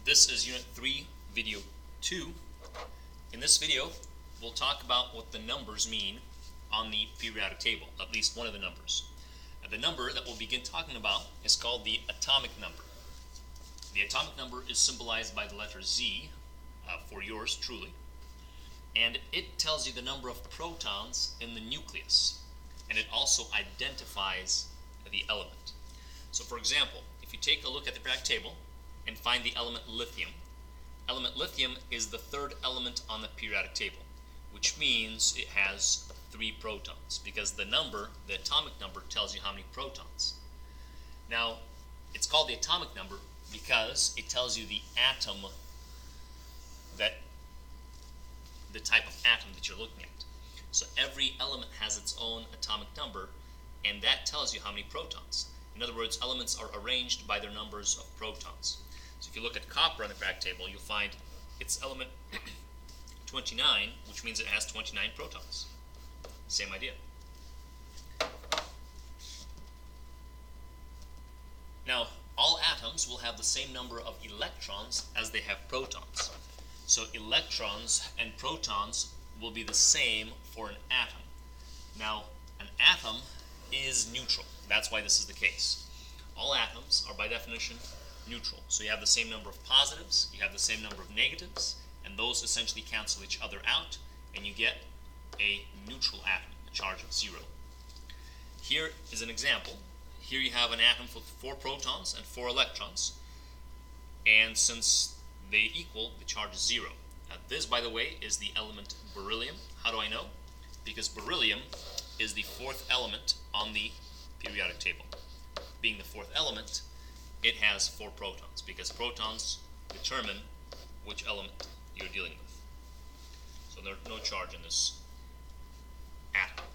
This is Unit 3, Video 2. In this video, we'll talk about what the numbers mean on the periodic table, at least one of the numbers. The number that we'll begin talking about is called the atomic number. The atomic number is symbolized by the letter Z, for yours truly, and it tells you the number of protons in the nucleus, and it also identifies the element. So for example, if you take a look at the periodic table and find the element lithium is the third element on the periodic table, which means it has 3 protons, because the number, the atomic number, tells you how many protons. Now, it's called the atomic number because it tells you the atom, the type of atom that you're looking at. So every element has its own atomic number, and that tells you how many protons. In other words, elements are arranged by their numbers of protons. So if you look at copper on the periodic table, you'll find its element 29, which means it has 29 protons. Same idea. Now, all atoms will have the same number of electrons as they have protons. So electrons and protons will be the same for an atom. Now, an atom is neutral. That's why this is the case. All atoms are by definition neutral. So you have the same number of positives, you have the same number of negatives, and those essentially cancel each other out, and you get a neutral atom, a charge of 0. Here is an example. Here you have an atom with 4 protons and 4 electrons, and since they equal, the charge is 0. Now this, by the way, is the element beryllium. How do I know? Because beryllium is the 4th element on the periodic table. Being the 4th element, it has 4 protons, because protons determine which element you're dealing with. So there's no charge in this atom.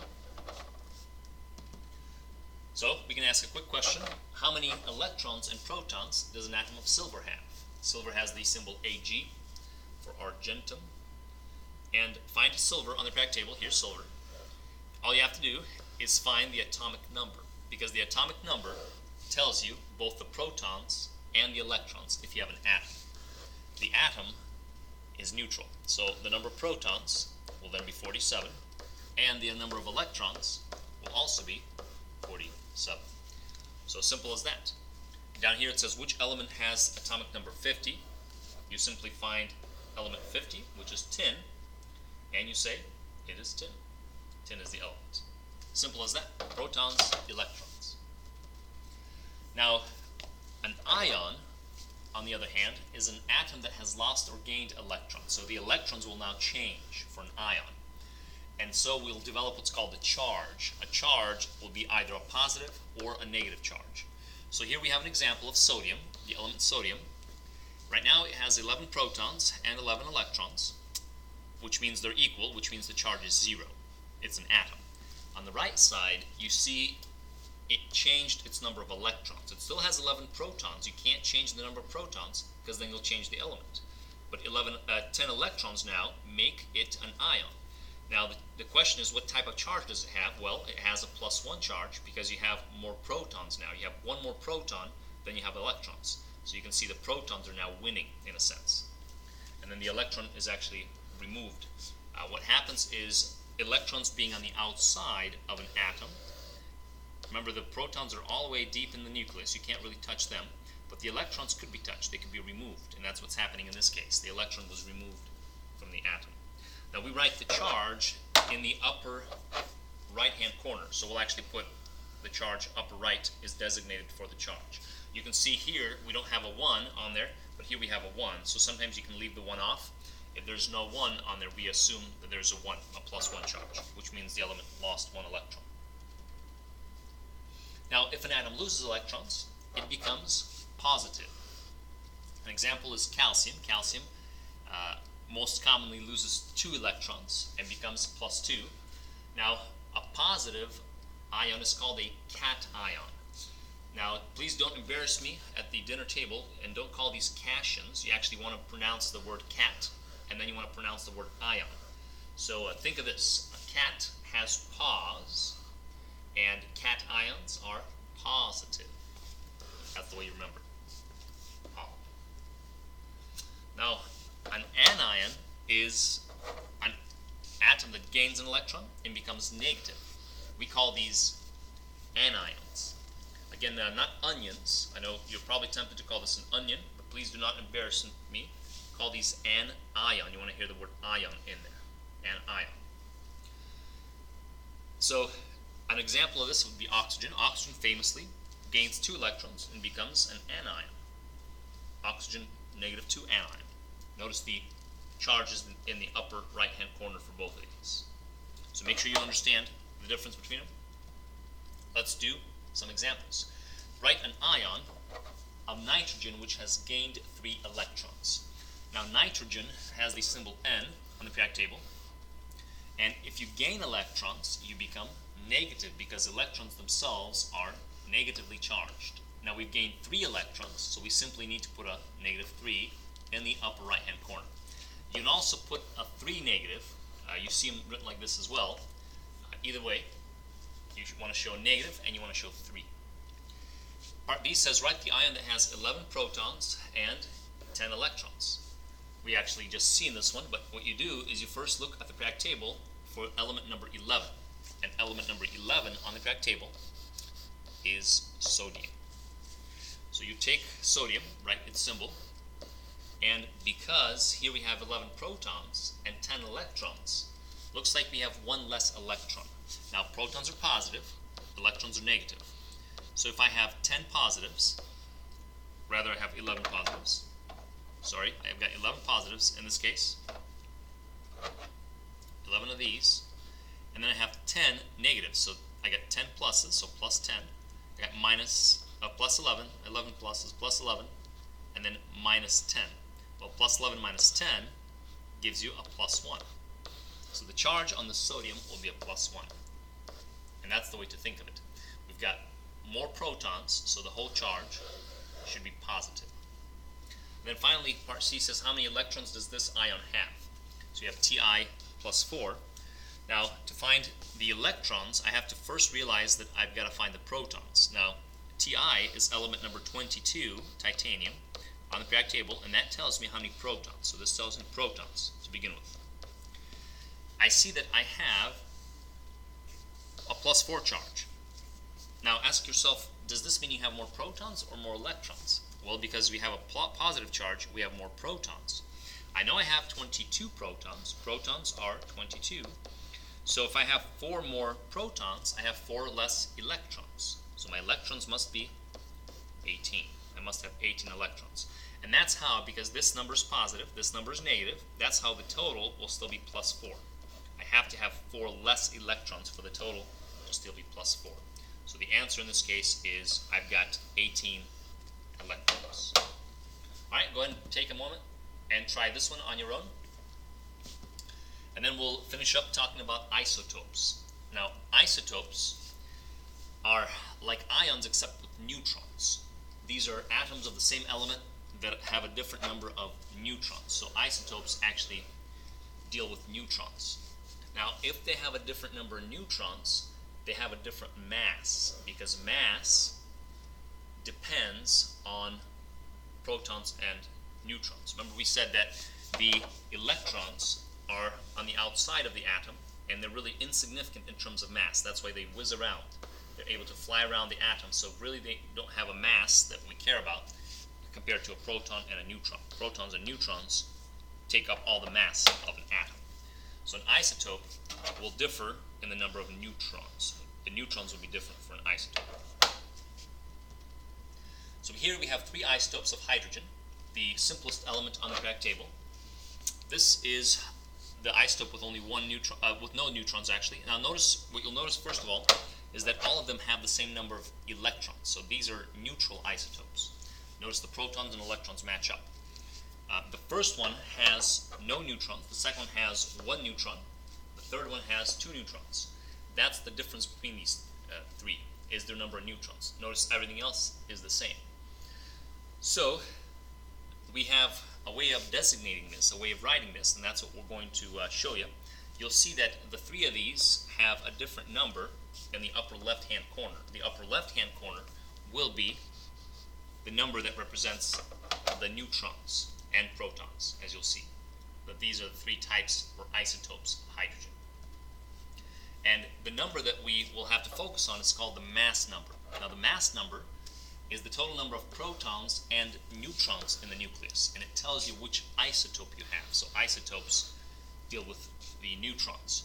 So we can ask a quick question. How many electrons and protons does an atom of silver have? Silver has the symbol Ag for argentum. And find silver on the periodic table. Here's silver. All you have to do is find the atomic number, because the atomic number tells you both the protons and the electrons if you have an atom. The atom is neutral, so the number of protons will then be 47, and the number of electrons will also be 47. So simple as that. Down here it says which element has atomic number 50. You simply find element 50, which is tin, and you say it is tin. Tin is the element. Simple as that. Protons, electrons. Now, an ion, on the other hand, is an atom that has lost or gained electrons. So the electrons will now change for an ion. And so we'll develop what's called a charge. A charge will be either a positive or a negative charge. So here we have an example of sodium, the element sodium. Right now it has 11 protons and 11 electrons, which means they're equal, which means the charge is 0. It's an atom. On the right side, you see it changed its number of electrons. It still has 11 protons. You can't change the number of protons because then you'll change the element. But 10 electrons now make it an ion. Now the question is, what type of charge does it have? Well, it has a +1 charge because you have more protons now. You have one more proton than you have electrons. So you can see the protons are now winning in a sense. And then the electron is actually removed. What happens is electrons being on the outside of an atom. Remember, the protons are all the way deep in the nucleus. You can't really touch them. But the electrons could be touched. They could be removed. And that's what's happening in this case. The electron was removed from the atom. Now we write the charge in the upper right-hand corner. So we'll actually put the charge upper right is designated for the charge. You can see here we don't have a 1 on there, but here we have a 1. So sometimes you can leave the 1 off. If there's no 1 on there, we assume that there's a 1, a +1 charge, which means the element lost 1 electron. Now, if an atom loses electrons, it becomes positive. An example is calcium. Calcium most commonly loses 2 electrons and becomes +2. Now, a positive ion is called a cation. Now, please don't embarrass me at the dinner table and don't call these cations. You actually want to pronounce the word cat, and then you want to pronounce the word ion. So think of this. A cat has paws, and cations are positive. That's the way you remember. is an atom that gains an electron and becomes negative. We call these anions. Again, they're not onions. I know you're probably tempted to call this an onion, but please do not embarrass me. Call these anion. You want to hear the word ion in there. Anion. So an example of this would be oxygen. Oxygen famously gains 2 electrons and becomes an anion. Oxygen -2 anion. Notice the charges in the upper right hand corner for both of these. So make sure you understand the difference between them. Let's do some examples. Write an ion of nitrogen which has gained 3 electrons. Now nitrogen has the symbol N on the periodic table, and if you gain electrons you become negative because electrons themselves are negatively charged. Now we've gained 3 electrons, so we simply need to put a -3 in the upper right hand corner. You can also put a 3 negative. You see them written like this as well. Either way, you want to show a negative and you want to show 3. Part B says write the ion that has 11 protons and 10 electrons. We actually just seen this one, but what you do is you first look at the periodic table for element number 11. And element number 11 on the periodic table is sodium. So you take sodium, write its symbol, and because here we have 11 protons and 10 electrons, looks like we have 1 less electron. Now protons are positive, electrons are negative. So if I have 10 positives, rather I have 11 positives. Sorry, I've got 11 positives in this case. 11 of these. And then I have 10 negatives. So I got 10 pluses, so plus 10. I got plus 11, 11 pluses, plus 11, and then minus 10. Well, plus 11 minus 10 gives you a plus 1. So the charge on the sodium will be a plus 1. And that's the way to think of it. We've got more protons, so the whole charge should be positive. And then finally, part C says how many electrons does this ion have? So you have Ti plus 4. Now, to find the electrons, I have to first realize that I've got to find the protons. Now, Ti is element number 22, titanium, on the periodic table, and that tells me how many protons. So this tells me protons to begin with. I see that I have a plus 4 charge. Now ask yourself, does this mean you have more protons or more electrons? Well, because we have a positive charge, we have more protons. I know I have 22 protons. Protons are 22. So if I have 4 more protons, I have 4 less electrons. So my electrons must be 18. I must have 18 electrons. And that's how, because this number is positive, this number is negative, that's how the total will still be plus 4. I have to have 4 less electrons for the total to still be plus 4. So the answer in this case is I've got 18 electrons. Alright, go ahead and take a moment and try this one on your own. And then we'll finish up talking about isotopes. Now, isotopes are like ions except with neutrons. These are atoms of the same element that have a different number of neutrons. So isotopes actually deal with neutrons. Now, if they have a different number of neutrons, they have a different mass, because mass depends on protons and neutrons. Remember, we said that the electrons are on the outside of the atom, and they're really insignificant in terms of mass. That's why they whiz around. They're able to fly around the atom, so really they don't have a mass that we care about compared to a proton and a neutron. Protons and neutrons take up all the mass of an atom. So an isotope will differ in the number of neutrons. The neutrons will be different for an isotope. So here we have 3 isotopes of hydrogen, the simplest element on the periodic table. This is the isotope with only one neutron, with no neutrons actually. Now notice, what you'll notice first of all is that all of them have the same number of electrons. So these are neutral isotopes. Notice the protons and electrons match up. The first one has no neutrons, the second one has 1 neutron, the third one has 2 neutrons. That's the difference between these 3, is their number of neutrons. Notice everything else is the same. So we have a way of designating this, a way of writing this, and that's what we're going to show you. You'll see that the 3 of these have a different number in the upper left-hand corner. The upper left-hand corner will be the number that represents the neutrons and protons, as you'll see. that these are the three types or isotopes of hydrogen. And the number that we will have to focus on is called the mass number. Now the mass number is the total number of protons and neutrons in the nucleus, and it tells you which isotope you have. So isotopes deal with the neutrons.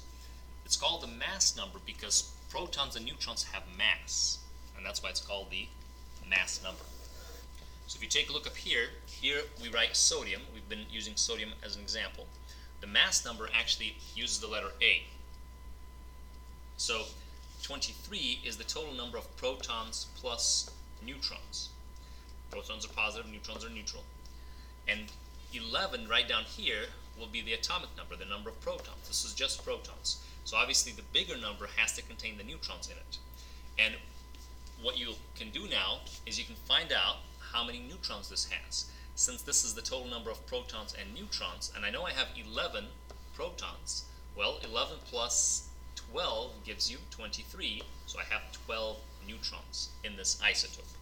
It's called the mass number because protons and neutrons have mass, and that's why it's called the mass number. So if you take a look up here we write sodium. We've been using sodium as an example. The mass number actually uses the letter A. So 23 is the total number of protons plus neutrons. Protons are positive, neutrons are neutral. And 11 right down here will be the atomic number, the number of protons. This is just protons. So obviously the bigger number has to contain the neutrons in it. And what you can do now is you can find out how many neutrons this has. Since this is the total number of protons and neutrons, and I know I have 11 protons, well, 11 plus 12 gives you 23, so I have 12 neutrons in this isotope.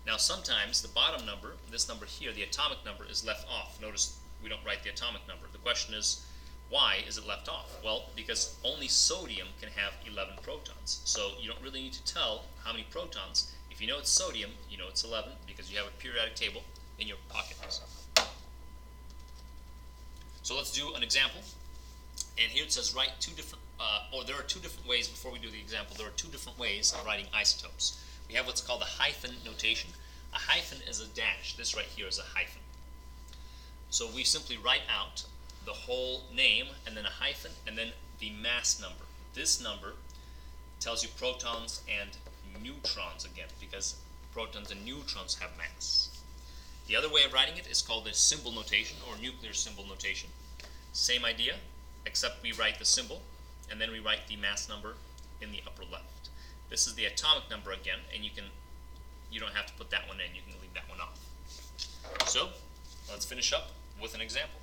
Now sometimes the bottom number, this number here, the atomic number, is left off. Notice we don't write the atomic number. The question is, why is it left off? Well, because only sodium can have 11 protons. So you don't really need to tell how many protons. If you know it's sodium, you know it's 11 because you have a periodic table in your pocket. So let's do an example. And here it says write there are two different ways, before we do the example, there are two different ways of writing isotopes. We have what's called a hyphen notation. A hyphen is a dash. This right here is a hyphen. So we simply write out the whole name and then a hyphen and then the mass number. This number tells you protons and neutrons again, because protons and neutrons have mass. The other way of writing it is called the symbol notation or nuclear symbol notation. Same idea, except we write the symbol and then we write the mass number in the upper left. This is the atomic number again, and you don't have to put that one in, you can leave that one off. So let's finish up with an example.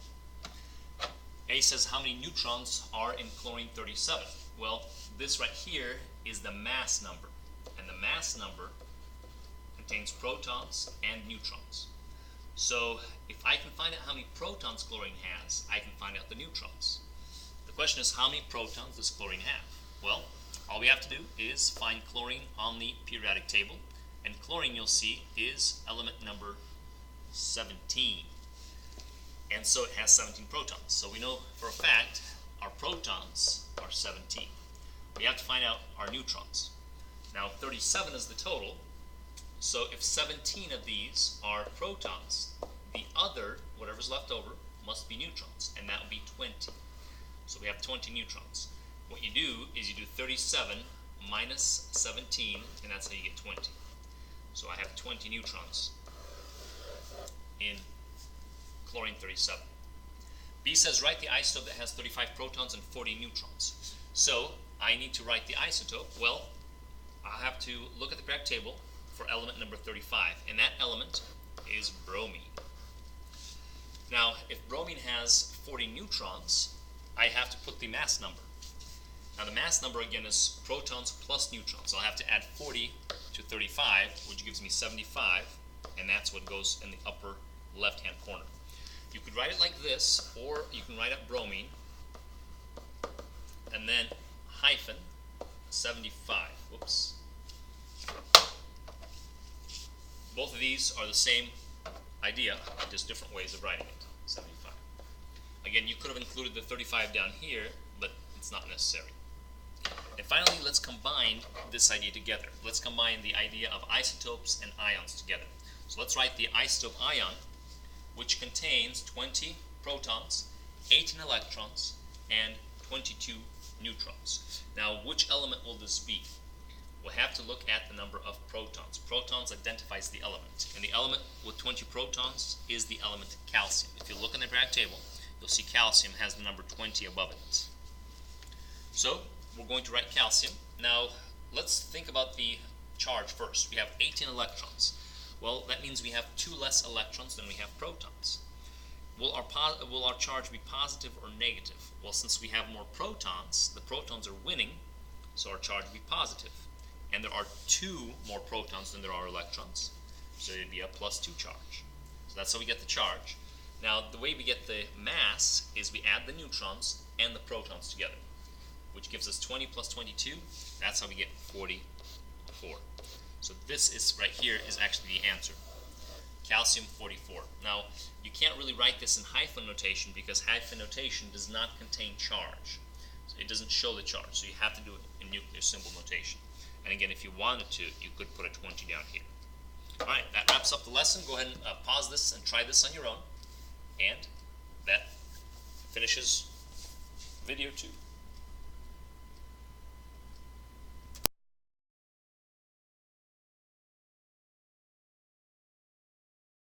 A says how many neutrons are in chlorine 37? Well, this right here is the mass number, and the mass number contains protons and neutrons. So if I can find out how many protons chlorine has, I can find out the neutrons. The question is, how many protons does chlorine have? Well, all we have to do is find chlorine on the periodic table, and chlorine, you'll see, is element number 17. And so it has 17 protons. So we know for a fact our protons are 17. We have to find out our neutrons. Now 37 is the total, so if 17 of these are protons, the other, whatever's left over, must be neutrons, and that would be 20. So we have 20 neutrons. What you do is you do 37 minus 17, and that's how you get 20. So I have 20 neutrons in chlorine 37. B says write the isotope that has 35 protons and 40 neutrons. So I need to write the isotope. Well, I'll have to look at the periodic table for element number 35, and that element is bromine. Now, if bromine has 40 neutrons, I have to put the mass number. Now the mass number again is protons plus neutrons. So I'll have to add 40 to 35, which gives me 75, and that's what goes in the upper left-hand corner. You could write it like this, or you can write up bromine, and then hyphen 75. Whoops. Both of these are the same idea, just different ways of writing it. 75. Again, you could have included the 35 down here, but it's not necessary. And finally, let's combine this idea together. Let's combine the idea of isotopes and ions together. So let's write the isotope ion, which contains 20 protons, 18 electrons, and 22 neutrons. Now, which element will this be? We'll have to look at the number of protons. Protons identifies the element, and the element with 20 protons is the element calcium. If you look in the periodic table, you'll see calcium has the number 20 above it. So we're going to write calcium. Now let's think about the charge first. We have 18 electrons. Well, that means we have 2 less electrons than we have protons. Will our charge be positive or negative? Well, since we have more protons, the protons are winning, so our charge will be positive. And there are 2 more protons than there are electrons, so it'd be a +2 charge. So that's how we get the charge. Now, the way we get the mass is we add the neutrons and the protons together, which gives us 20 plus 22. That's how we get 44. So this is right here is actually the answer. Calcium 44. Now, you can't really write this in hyphen notation because hyphen notation does not contain charge. So it doesn't show the charge, so you have to do it in nuclear symbol notation. And again, if you wanted to, you could put a 20 down here. Alright, that wraps up the lesson. Go ahead and pause this and try this on your own. And that finishes video 2.